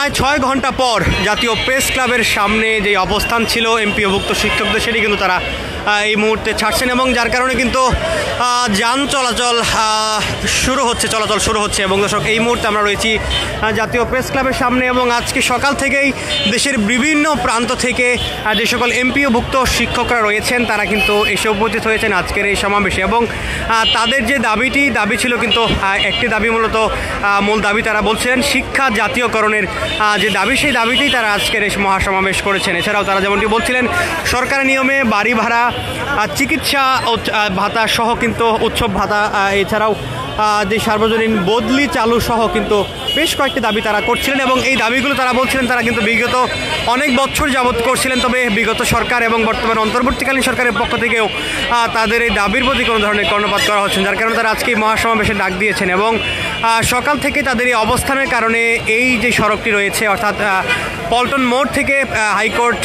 প্রায় 6 ঘন্টা পর জাতীয় প্রেস ক্লাবের সামনে যে অবস্থান ছিল এমপিওভুক্ত শিক্ষকদের, সেটি কিন্তু তারা এই মুহূর্তে ছাড়ছেন এবং যার কারণে কিন্তু যান চলাচল শুরু হচ্ছে। এবং দর্শক, এই মুহূর্তে আমরা রয়েছি জাতীয় প্রেস ক্লাবের সামনে এবং আজকে সকাল থেকেই দেশের বিভিন্ন প্রান্ত থেকে যে সকল এমপিওভুক্ত শিক্ষকরা রয়েছেন তারা কিন্তু এসে উপস্থিত হয়েছেন আজকের এই সমাবেশে। এবং তাদের যে দাবি ছিল কিন্তু একটি দাবি, মূল দাবি তারা বলছেন শিক্ষা জাতীয়করণের যে দাবি, সেই দাবিটি তারা আজকের এই মহাসমাবেশ করেছেন। এছাড়াও তারা যেমনটি বলছিলেন সরকারি নিয়মে বাড়ি ভাড়া, চিকিৎসা ভাতা সহ কিন্তু উৎসব ভাতা, এছাড়াও যে সার্বজনীন বদলি চালু সহ কিন্তু বেশ কয়েকটি দাবি তারা করছিলেন এবং এই দাবিগুলো তারা বলছিলেন তারা কিন্তু বিগত অনেক বছর যাবৎ করছিলেন। তবে বিগত সরকার এবং বর্তমান অন্তর্বর্তীকালীন সরকারের পক্ষ থেকেও তাদের এই দাবির প্রতি কোনো ধরনের কর্ণপাত করা হচ্ছে, যার কারণে তারা আজকে এই মহাসমাবেশে ডাক দিয়েছেন। এবং সকাল থেকে তাদের এই অবস্থানের কারণে এই যে সড়কটি রয়েছে, অর্থাৎ পল্টন মোড় থেকে হাইকোর্ট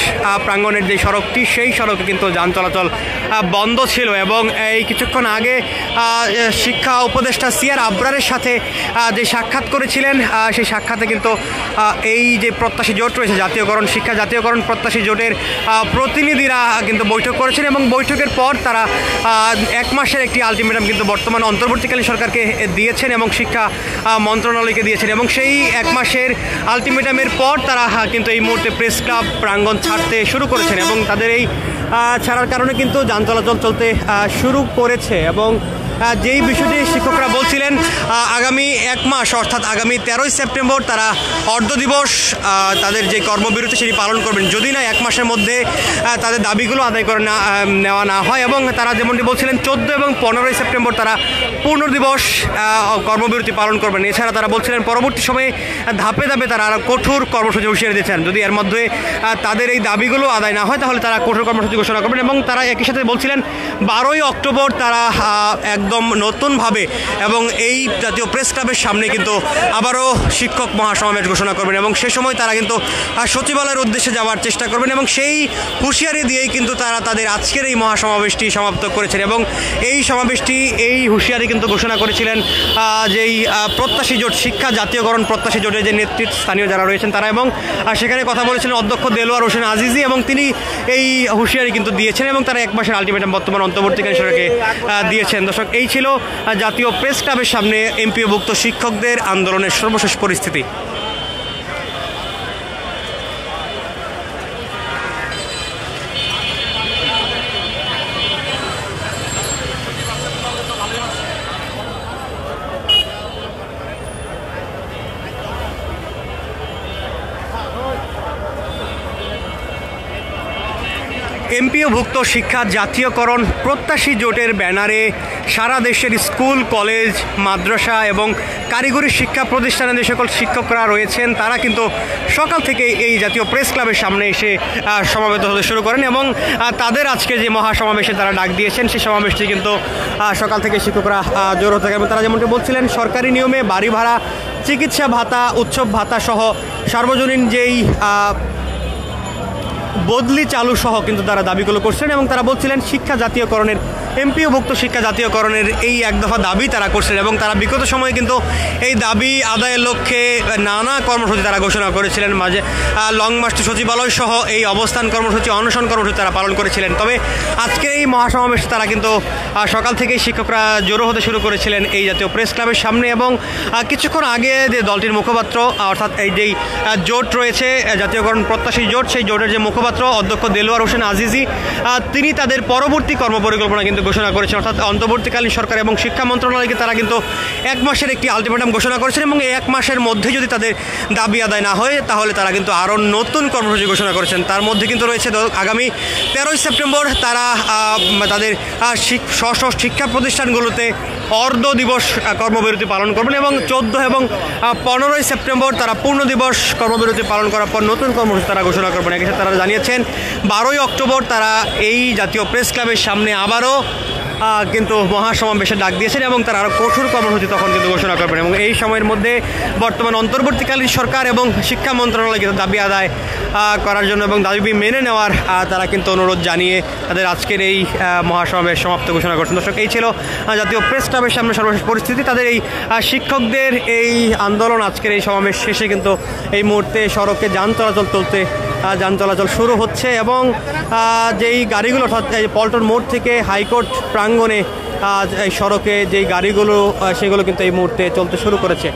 প্রাঙ্গণের যে সড়কটি, সেই সড়কে কিন্তু যান চলাচল বন্ধ ছিল। এবং এই কিছুক্ষণ আগে শিক্ষা উপদেষ্টা সিআর আবরারের সাথে যে সাক্ষাৎ করেছিলেন, সেই সাক্ষাতে কিন্তু এই যে প্রত্যাশী জোট রয়েছে শিক্ষা জাতীয়করণ প্রত্যাশী জোটের প্রতিনিধিরা কিন্তু বৈঠক করেছেন এবং বৈঠকের পর তারা 1 মাসের একটি আলটিমেটাম কিন্তু বর্তমান অন্তর্বর্তীকালীন সরকারকে দিয়েছেন এবং শিক্ষা মন্ত্রণালয়কে দিয়েছেন। এবং সেই 1 মাসের আলটিমেটামের পর তারা কিন্তু এই মুহূর্তে প্রেস ক্লাব প্রাঙ্গণ ছাড়তে শুরু করেছেন এবং তাদের এই ছাড়ার কারণে কিন্তু যান চলাচল চলতে শুরু করেছে। এবং যেই বিষয়টি শিক্ষকরা বলছিলেন, আগামী 1 মাস অর্থাৎ আগামী 13ই সেপ্টেম্বর তারা অর্ধ দিবস তাদের যে কর্মবিরতি সেটি পালন করবেন, যদি না 1 মাসের মধ্যে তাদের দাবিগুলো আদায় করে নেওয়া না হয়। এবং তারা যেমনটি বলছিলেন 14 এবং 15ই সেপ্টেম্বর তারা পূর্ণ দিবস কর্মবিরতি পালন করবেন। এছাড়া তারা বলছিলেন পরবর্তী সময়ে ধাপে ধাপে তারা আরও কঠোর কর্মসূচি হুঁশিয়ারি দিয়েছেন, যদি এর মধ্যে তাদের এই দাবিগুলো আদায় না হয় তাহলে তারা কঠোর কর্মসূচি ঘোষণা করবেন। এবং তারা একই সাথে বলছিলেন 12ই অক্টোবর তারা একদম নতুনভাবে এবং এই জাতীয় প্রেস ক্লাবের সামনে কিন্তু আবারও শিক্ষক মহাসমাবেশ ঘোষণা করবেন এবং সে সময় তারা কিন্তু সচিবালয়ের উদ্দেশ্যে যাওয়ার চেষ্টা করবেন। এবং সেই হুঁশিয়ারি দিয়েই কিন্তু তারা তাদের আজকের এই মহাসমাবেশটি সমাপ্ত করেছেন। এবং এই সমাবেশটি এই হুঁশিয়ারি কিন্তু ঘোষণা করেছিলেন যেই প্রত্যাশী জোট, শিক্ষা জাতীয়করণ প্রত্যাশী জোটের যে নেতৃত্ব স্থানীয় যারা রয়েছেন তারা। এবং সেখানে কথা বলেছিলেন অধ্যক্ষ দেলোয়ার হোসেন আজিজি এবং তিনি এই হুঁশিয়ারি কিন্তু দিয়েছেন এবং তারা 1 মাসের আলটিমেটাম বর্তমান অন্তর্বর্তীকালীন সরকারকে দিয়েছেন। দর্শক, এই ছিল জাতীয় প্রেস ক্লাবের সামনে এমপিওভুক্ত শিক্ষকদের আন্দোলনের সর্বশেষ পরিস্থিতি। এমপিওভুক্ত শিক্ষা জাতীয়করণ প্রত্যাশী জোটের ব্যানারে সারা দেশের স্কুল, কলেজ, মাদ্রাসা এবং কারিগরি শিক্ষা প্রতিষ্ঠানে যে সকল শিক্ষকরা রয়েছেন তারা কিন্তু সকাল থেকে এই জাতীয় প্রেস ক্লাবের সামনে এসে সমাবেত হতে শুরু করেন। এবং তাদের আজকে যে মহাসমাবেশে তারা ডাক দিয়েছেন সেই সমাবেশটি কিন্তু সকাল থেকে শিক্ষকরা জড়ো থাকে এবং তারা যেমনটি বলছিলেন সরকারি নিয়মে বাড়ি ভাড়া, চিকিৎসা ভাতা, উৎসব ভাতা সহ সার্বজনীন যেই বদলি চালু সহ কিন্তু তারা দাবিগুলো করছেন। এবং তারা বলছিলেন শিক্ষা জাতীয়করণের, এমপিওভুক্ত শিক্ষা জাতীয়করণের এই এক দফা দাবি তারা করছেন এবং তারা বিগত সময়ে কিন্তু এই দাবি আদায়ের লক্ষ্যে নানা কর্মসূচি তারা ঘোষণা করেছিলেন। মাঝে লং মার্চ টু সচিবালয় সহ এই অবস্থান কর্মসূচি, অনশন কর্মসূচি তারা পালন করেছিলেন। তবে আজকের এই মহাসমাবেশে তারা কিন্তু সকাল থেকেই শিক্ষকরা জড়ো হতে শুরু করেছিলেন এই জাতীয় প্রেস ক্লাবের সামনে। এবং কিছুক্ষণ আগে যে দলটির মুখপাত্র, অর্থাৎ এই যেই জোট রয়েছে জাতীয়করণ প্রত্যাশী জোট, সেই জোটের যে মুখপাত্র অধ্যক্ষ দেলোয়ার হোসেন আজিজি, তিনি তাদের পরবর্তী কর্মপরিকল্পনা কিন্তু ঘোষণা করেছেন। অর্থাৎ অন্তর্বর্তীকালীন সরকার এবং শিক্ষা মন্ত্রণালয়কে তারা কিন্তু 1 মাসের একটি আলটিমেটাম ঘোষণা করেছেন এবং এই 1 মাসের মধ্যে যদি তাদের দাবি আদায় না হয় তাহলে তারা কিন্তু আরও নতুন কর্মসূচি ঘোষণা করেছেন। তার মধ্যে কিন্তু রয়েছে আগামী 13ই সেপ্টেম্বর তারা তাদের শিক্ষা প্রতিষ্ঠানগুলোতে অর্ধ দিবস কর্মবিরতি পালন করবেন এবং 14 এবং 15ই সেপ্টেম্বর তারা পূর্ণ দিবস কর্মবিরতি পালন করার পর নতুন কর্মসূচি তারা ঘোষণা করবেন। এক্ষেত্রে তারা জানিয়েছেন 12ই অক্টোবর তারা এই জাতীয় প্রেস ক্লাবের সামনে আবারও কিন্তু মহাসমাবেশের ডাক দিয়েছেন এবং তারা আরও কঠোর কর্মসূচি তখন কিন্তু ঘোষণা করবেন এবং এই সময়ের মধ্যে বর্তমান অন্তর্বর্তীকালীন সরকার এবং শিক্ষা মন্ত্রণালয় কিন্তু দাবি আদায় করার জন্য এবং দাবি মেনে নেওয়ার তারা কিন্তু অনুরোধ জানিয়ে তাদের আজকের এই মহাসমাবেশ সমাপ্ত ঘোষণা করছেন। দর্শক, এই ছিল জাতীয় প্রেস ক্লাবের সামনে সর্বশেষ পরিস্থিতি। তাদের এই শিক্ষকদের এই আন্দোলন আজকের এই সমাবেশ শেষে কিন্তু এই মুহূর্তে সড়কে যান চলাচল শুরু হচ্ছে এবং যেই গাড়িগুলো অর্থাৎ পল্টন মোড় থেকে হাইকোর্ট প্রাঙ্গণে এই সড়কে যেই গাড়িগুলো সেগুলো কিন্তু এই মুহূর্তে চলতে শুরু করেছে।